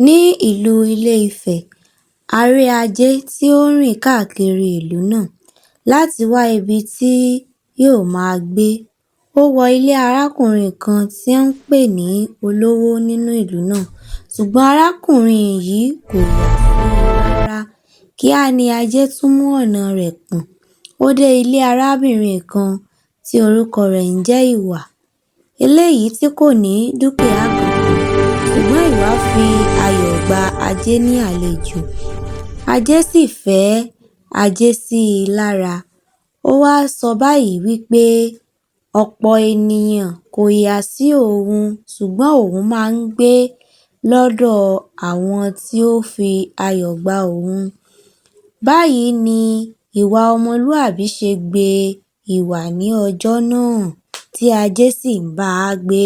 Ní ìlú Ilé-Ifẹ̀, a rí ajé tí ó ń rìn káàkiri ìlú náà láti wá ibi tí yóò máa gbé. Ó wọ ilé arákùnrin kan tí à ń pè ní olówó nínú ìlú náà, ṣùgbọ́n arákùnrin yìí kò yà sí i rárá. Kíá ni ajé tún mú ọ̀nà rẹ̀ pọ̀n. Ó dé ilé arábìnrin kan tí orúkọ rẹ̀ ń jẹ́ Ìwà, eléyìí tí kò ní dúkìá kankan, ṣùgbọ́n Ìwà fi ayọ̀ gba ajé ní àlejò. Ajé sì fẹ́ ajé sí i lára. Ó wá sọ báyìí wípé ọ̀pọ̀ ènìyàn kò yà sí òun, ṣùgbọ́n òun máa ń gbé lọ́dọ̀ àwọn tí ó fi ayọ̀ gba òun. Báyìí ni ìwà ọmọlúàbí ṣe gbé Ìwà ní ọjọ́ náà tí ajé sì ń bá a gbé.